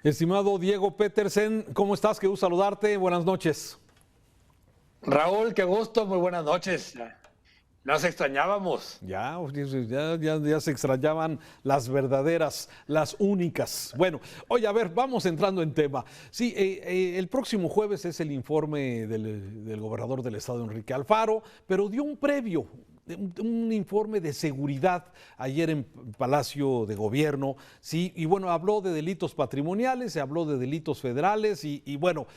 Estimado Diego Petersen, ¿cómo estás? Qué gusto saludarte. Buenas noches. Raúl, qué gusto, muy buenas noches. Nos extrañábamos. Ya se extrañaban las verdaderas, las únicas. Bueno, oye, a ver, vamos entrando en tema. Sí, el próximo jueves es el informe del gobernador del estado, Enrique Alfaro, pero dio un previo, un informe de seguridad ayer en Palacio de Gobierno, sí, y bueno, habló de delitos patrimoniales, se habló de delitos federales y bueno,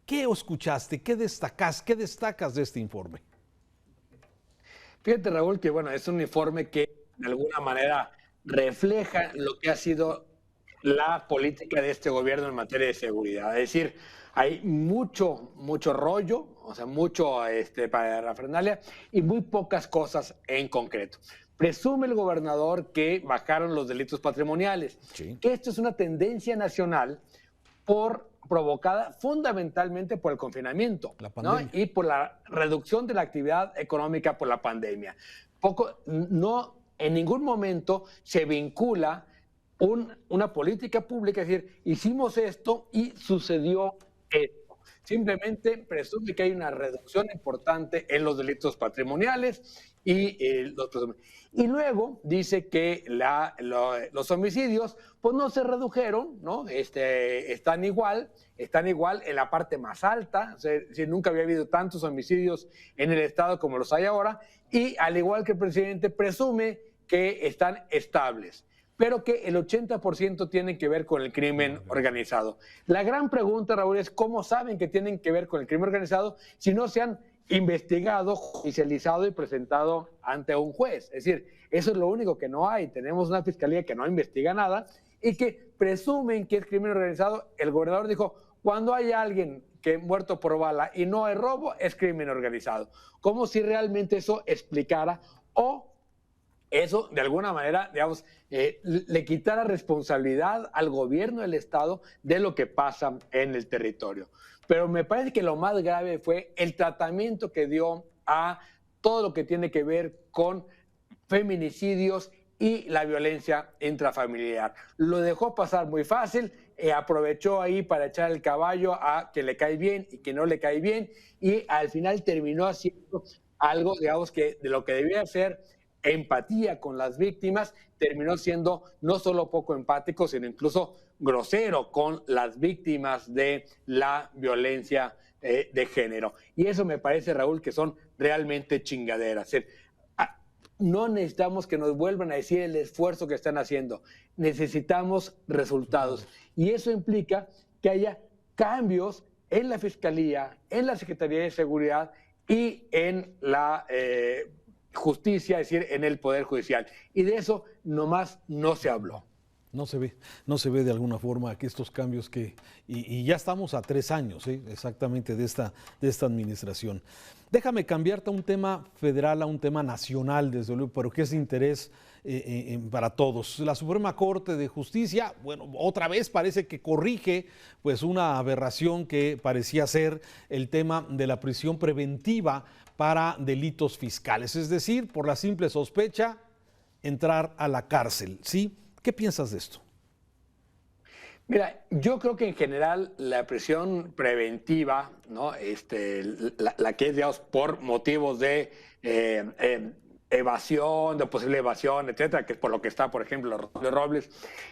¿qué escuchaste? ¿Qué destacas de este informe? Fíjate, Raúl, que bueno, es un informe que de alguna manera refleja lo que ha sido la política de este gobierno en materia de seguridad. Es decir, hay mucho rollo, o sea, mucho para la Fernalia y muy pocas cosas en concreto. Presume el gobernador que bajaron los delitos patrimoniales, Sí. que esto es una tendencia nacional provocada fundamentalmente por el confinamiento, La ¿no? pandemia. Y por la reducción de la actividad económica por la pandemia. No, en ningún momento se vincula una política pública, es decir, hicimos esto y sucedió esto. Simplemente presume que hay una reducción importante en los delitos patrimoniales y luego dice que los homicidios pues no se redujeron, ¿no? Están igual en la parte más alta, o sea, nunca había habido tantos homicidios en el estado como los hay ahora, y al igual que el presidente presume que están estables, pero que el 80% tienen que ver con el crimen organizado. La gran pregunta, Raúl, es cómo saben que tienen que ver con el crimen organizado si no se han investigado, judicializado y presentado ante un juez. Es decir, eso es lo único que no hay. Tenemos una fiscalía que no investiga nada y que presumen que es crimen organizado. El gobernador dijo, cuando hay alguien que muerto por bala y no hay robo, es crimen organizado. Como si realmente eso explicara o eso de alguna manera, digamos, le quitara responsabilidad al gobierno del estado de lo que pasa en el territorio. Pero me parece que lo más grave fue el tratamiento que dio a todo lo que tiene que ver con feminicidios y la violencia intrafamiliar. Lo dejó pasar muy fácil, aprovechó ahí para echar el caballo a que le cae bien y que no le cae bien, y al final terminó haciendo algo, digamos, que de lo que debía ser empatía con las víctimas, terminó siendo no solo poco empático, sino incluso grosero con las víctimas de la violencia de género. Y eso me parece, Raúl, que son realmente chingaderas. No necesitamos que nos vuelvan a decir el esfuerzo que están haciendo, necesitamos resultados. Y eso implica que haya cambios en la Fiscalía, en la Secretaría de Seguridad y en la justicia, es decir, en el Poder Judicial. Y de eso nomás no se habló. No se ve de alguna forma que estos cambios y ya estamos a 3 años, ¿sí? Exactamente de esta administración. Déjame cambiarte a un tema federal, a un tema nacional, desde luego, pero que es de interés para todos. La Suprema Corte de Justicia, bueno, otra vez parece que corrige pues una aberración que parecía ser el tema de la prisión preventiva para delitos fiscales, es decir, por la simple sospecha, entrar a la cárcel, ¿sí? ¿Qué piensas de esto? Mira, yo creo que en general la prisión preventiva, ¿no? La que es, digamos, por motivos de evasión, de posible evasión, etcétera, que es por lo que está, por ejemplo, de Robles,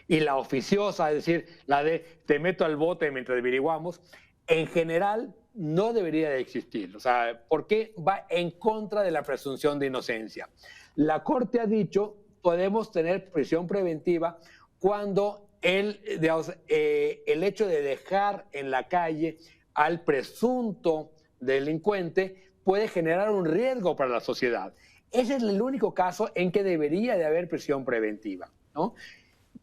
y la oficiosa, es decir, la de te meto al bote mientras averiguamos, en general no debería de existir. O sea, ¿por qué va en contra de la presunción de inocencia? La Corte ha dicho, podemos tener prisión preventiva cuando digamos, el hecho de dejar en la calle al presunto delincuente puede generar un riesgo para la sociedad. Ese es el único caso en que debería de haber prisión preventiva, ¿no?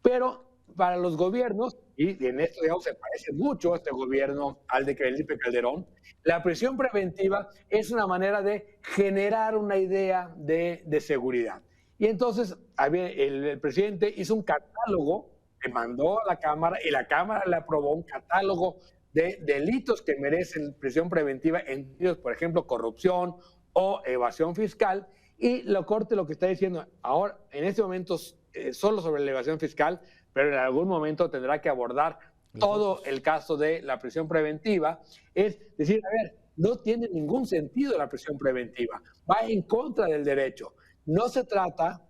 Pero para los gobiernos, y en esto digamos, se parece mucho este gobierno al de Felipe Calderón, la prisión preventiva es una manera de generar una idea de seguridad. Y entonces el presidente hizo un catálogo, le mandó a la Cámara y la Cámara le aprobó un catálogo de delitos que merecen prisión preventiva, entre ellos, por ejemplo, corrupción o evasión fiscal. Y la Corte lo que está diciendo ahora, en este momento, solo sobre la evasión fiscal, pero en algún momento tendrá que abordar todo el caso de la prisión preventiva, es decir, a ver, no tiene ningún sentido la prisión preventiva, va en contra del derecho. No se trata,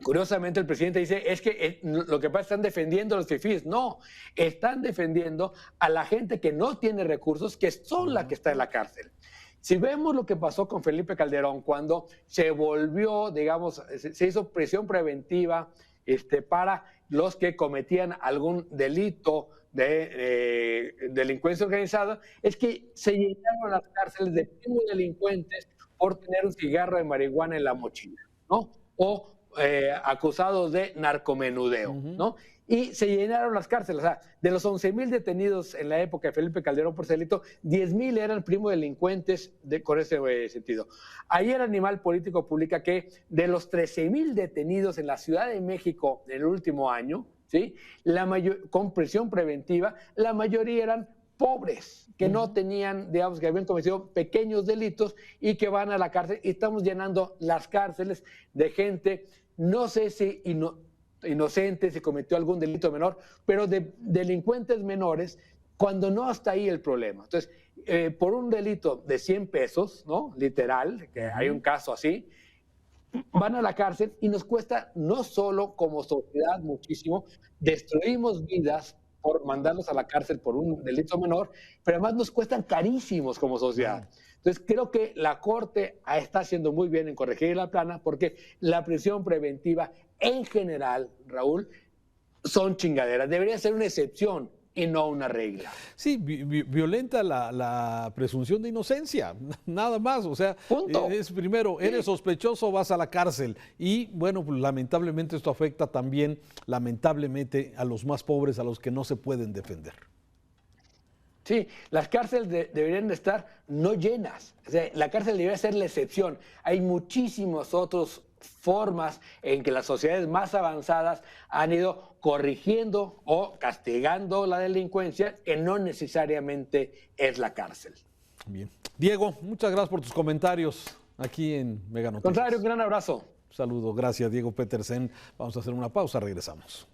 curiosamente el presidente dice, es que lo que pasa es que están defendiendo a los fifís. No, están defendiendo a la gente que no tiene recursos, que son la que está en la cárcel. Si vemos lo que pasó con Felipe Calderón, cuando se volvió, digamos, se hizo prisión preventiva para los que cometían algún delito de delincuencia organizada, es que se llenaron las cárceles de delincuentes por tener un cigarro de marihuana en la mochila, ¿no? O acusados de narcomenudeo, ¿no? Y se llenaron las cárceles. O sea, de los 11,000 detenidos en la época de Felipe Calderón por ese delito, 10,000 eran primo delincuentes con ese sentido. Ayer Animal Político publica que de los 13,000 detenidos en la Ciudad de México en el último año, ¿sí? Con prisión preventiva, la mayoría eran pobres, que no tenían, digamos, que habían cometido pequeños delitos y que van a la cárcel. Y estamos llenando las cárceles de gente, no sé si inocente, si cometió algún delito menor, pero de delincuentes menores, cuando no está ahí el problema. Entonces, por un delito de 100 pesos, ¿no? Literal, que hay un caso así, van a la cárcel y nos cuesta no solo como sociedad muchísimo, destruimos vidas por mandarlos a la cárcel por un delito menor, pero además nos cuestan carísimos como sociedad. Entonces creo que la Corte está haciendo muy bien en corregir la plana, porque la prisión preventiva en general, Raúl, son chingaderas. Debería ser una excepción y no una regla. Sí, violenta la presunción de inocencia, nada más. O sea, es primero, eres sospechoso, vas a la cárcel. Y bueno, pues, lamentablemente esto afecta también, lamentablemente, a los más pobres, a los que no se pueden defender. Sí, las cárceles deberían de estar no llenas. O sea, la cárcel debería ser la excepción. Hay muchísimas otras formas en que las sociedades más avanzadas han ido corrigiendo o castigando la delincuencia, que no necesariamente es la cárcel. Bien. Diego, muchas gracias por tus comentarios aquí en Mega Noticias. Contrario, un gran abrazo. Un saludo, gracias Diego Petersen. Vamos a hacer una pausa, regresamos.